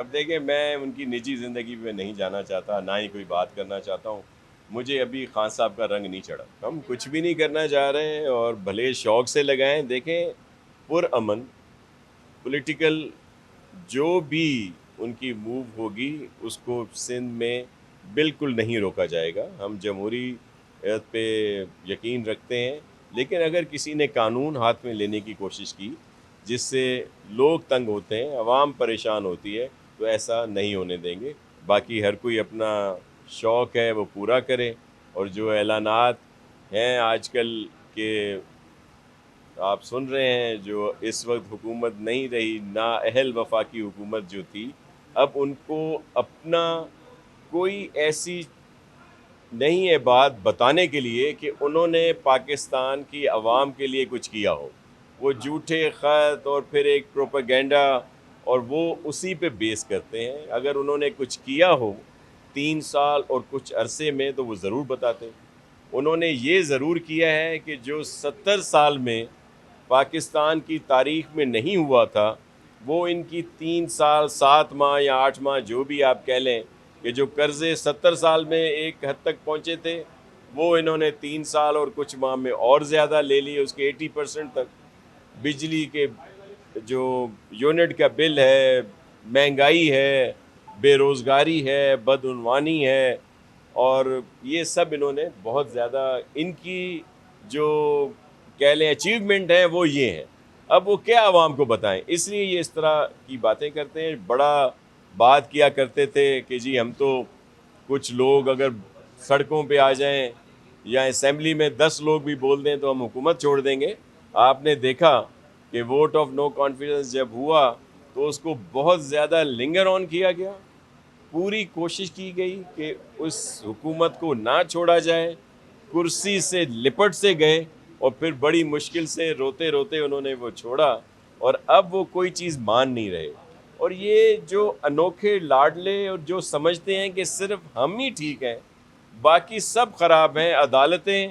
اب دیکھیں میں ان کی نجی زندگی میں نہیں جانا چاہتا، نہ ہی کوئی بات کرنا چاہتا ہوں. مجھے ابھی خان صاحب کا رنگ نہیں چڑھا. ہم کچھ بھی نہیں کرنا چاہ رہے ہیں اور بھلے شوق سے لگائیں. دیکھیں پرامن پولیٹیکل جو بھی ان کی موو ہوگی اس کو سندھ میں بالکل نہیں روکا جائے گا. ہم جمہوریت پہ یقین رکھتے ہیں، لیکن اگر کسی نے قانون ہاتھ میں لینے کی کوشش کی جس سے لوگ تنگ ہوتے ہیں، عوام پریشان ہوتی ہے، تو ایسا نہیں ہونے دیں گے. باقی ہر کوئی اپنا شوق ہے وہ پورا کرے. اور جو اعلانات ہیں آج کل کے آپ سن رہے ہیں، جو اس وقت حکومت نہیں رہی، نااہل وفاقی حکومت جو تھی، اب ان کو اپنا کوئی ایسی نہیں ہے بات بتانے کے لیے کہ انہوں نے پاکستان کی عوام کے لیے کچھ کیا ہو. وہ جھوٹے خط اور پھر ایک پروپیگنڈا، اور وہ اسی پہ بیس کرتے ہیں. اگر انہوں نے کچھ کیا ہو 3 سال اور کچھ عرصے میں تو وہ ضرور بتاتے. انہوں نے یہ ضرور کیا ہے کہ جو 70 سال میں پاکستان کی تاریخ میں نہیں ہوا تھا، وہ ان کی 3 سال 7 ماہ یا 8 ماہ جو بھی آپ کہہ لیں، کہ جو قرضے 70 سال میں ایک حد تک پہنچے تھے، وہ انہوں نے 3 سال اور کچھ ماہ میں اور زیادہ لے لیے، اس کے 80% تک. بجلی کے جو یونٹ کا بل ہے، مہنگائی ہے، بے روزگاری ہے، بدعنوانی ہے، اور یہ سب انہوں نے بہت زیادہ ان کی جو کہہ لیں اچیومنٹ ہے وہ یہ ہیں. اب وہ کیا عوام کو بتائیں، اس لیے یہ اس طرح کی باتیں کرتے ہیں. بڑا بات کیا کرتے تھے کہ جی ہم تو کچھ لوگ اگر سڑکوں پہ آ جائیں یا اسمبلی میں 10 لوگ بھی بول دیں تو ہم حکومت چھوڑ دیں گے. آپ نے دیکھا کہ ووٹ آف نو کانفیڈنس جب ہوا تو اس کو بہت زیادہ لنگر آن کیا گیا. پوری کوشش کی گئی کہ اس حکومت کو نہ چھوڑا جائے. کرسی سے لپٹ سے گئے اور پھر بڑی مشکل سے روتے روتے انہوں نے وہ چھوڑا، اور اب وہ کوئی چیز مان نہیں رہے. اور یہ جو انوکھے لاڈلے اور جو سمجھتے ہیں کہ صرف ہم ہی ٹھیک ہیں، باقی سب خراب ہیں. عدالتیں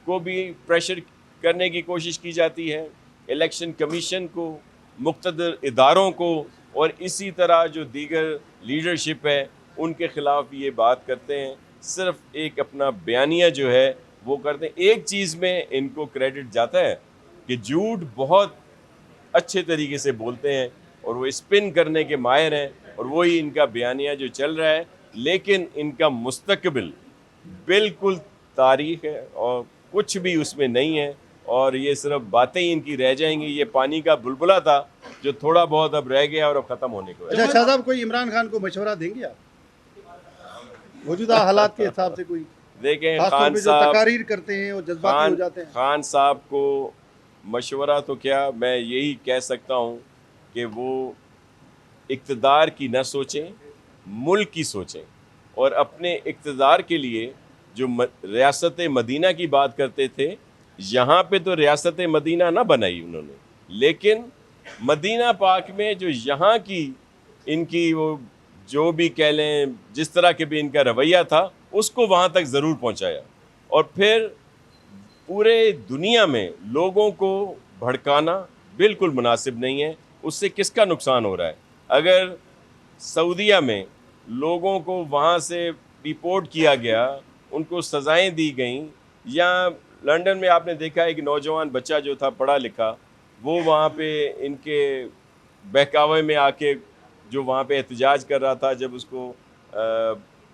کو بھی پریشر کرنے کی کوشش کی جاتی ہے، الیکشن کمیشن کو، مقتدر اداروں کو، اور اسی طرح جو دیگر لیڈرشپ ہے ان کے خلاف یہ بات کرتے ہیں. صرف ایک اپنا بیانیہ جو ہے وہ کرتے ہیں. ایک چیز میں ان کو کریڈٹ جاتا ہے کہ جھوٹ بہت اچھے طریقے سے بولتے ہیں اور وہ اسپن کرنے کے ماہر ہیں، اور وہی ان کا بیانیہ جو چل رہا ہے. لیکن ان کا مستقبل بالکل تاریخ ہے اور کچھ بھی اس میں نہیں ہے، اور یہ صرف باتیں ان کی رہ جائیں گی. یہ پانی کا بلبلہ تھا جو تھوڑا بہت اب رہ گیا اور اب ختم ہونے کو ہے. اچھا شاہ صاحب، کوئی عمران خان کو مشورہ دیں گے آپ موجودہ حالات کے حساب سے؟ کوئی دیکھیں خاص طور خان پہ جو صاحب، تقاریر کرتے ہیں وہ جذباتی ہو جاتے ہیں. خان صاحب کو مشورہ تو کیا، میں یہی کہہ سکتا ہوں کہ وہ اقتدار کی نہ سوچیں، ملک کی سوچیں. اور اپنے اقتدار کے لیے جو ریاست مدینہ کی بات کرتے تھے، یہاں پہ تو ریاست مدینہ نہ بنائی انہوں نے، لیکن مدینہ پاک میں جو یہاں کی ان کی وہ جو بھی کہہ لیں جس طرح کے بھی ان کا رویہ تھا اس کو وہاں تک ضرور پہنچایا. اور پھر پورے دنیا میں لوگوں کو بھڑکانا بالکل مناسب نہیں ہے. اس سے کس کا نقصان ہو رہا ہے؟ اگر سعودیہ میں لوگوں کو وہاں سے ڈیپورٹ کیا گیا، ان کو سزائیں دی گئیں، یا لنڈن میں آپ نے دیکھا ہے کہ نوجوان بچہ جو تھا پڑھا لکھا، وہ وہاں پہ ان کے بہکاوے میں آ کے جو وہاں پہ احتجاج کر رہا تھا، جب اس کو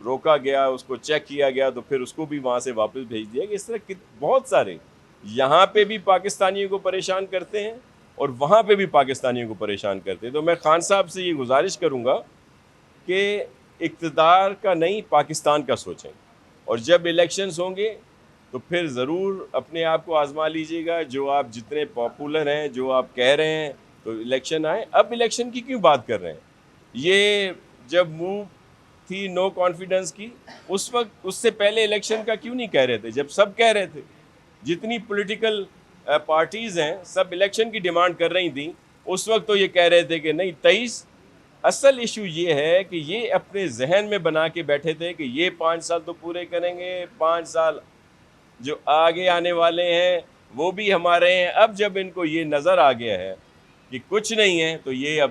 روکا گیا، اس کو چیک کیا گیا، تو پھر اس کو بھی وہاں سے واپس بھیج دیا گیا. اس طرح بہت سارے یہاں پہ بھی پاکستانیوں کو پریشان کرتے ہیں اور وہاں پہ بھی پاکستانیوں کو پریشان کرتے ہیں. تو میں خان صاحب سے یہ گزارش کروں گا کہ اقتدار کا نہیں، پاکستان کا سوچیں. اور جب الیکشنز ہوں گے تو پھر ضرور اپنے آپ کو آزما لیجیے گا. جو آپ جتنے پاپولر ہیں، جو آپ کہہ رہے ہیں، تو الیکشن آئے. اب الیکشن کی کیوں بات کر رہے ہیں؟ یہ جب موو تھی نو کانفیڈنس کی، اس وقت اس سے پہلے الیکشن کا کیوں نہیں کہہ رہے تھے؟ جب سب کہہ رہے تھے، جتنی پولیٹیکل پارٹیز ہیں سب الیکشن کی ڈیمانڈ کر رہی تھیں، اس وقت تو یہ کہہ رہے تھے کہ نہیں 23. اصل ایشو یہ ہے کہ یہ اپنے ذہن میں بنا کے بیٹھے تھے کہ یہ 5 سال تو پورے کریں گے، 5 سال جو آگے آنے والے ہیں وہ بھی ہمارے ہیں. اب جب ان کو یہ نظر آ گیا ہے کہ کچھ نہیں ہے، تو یہ اب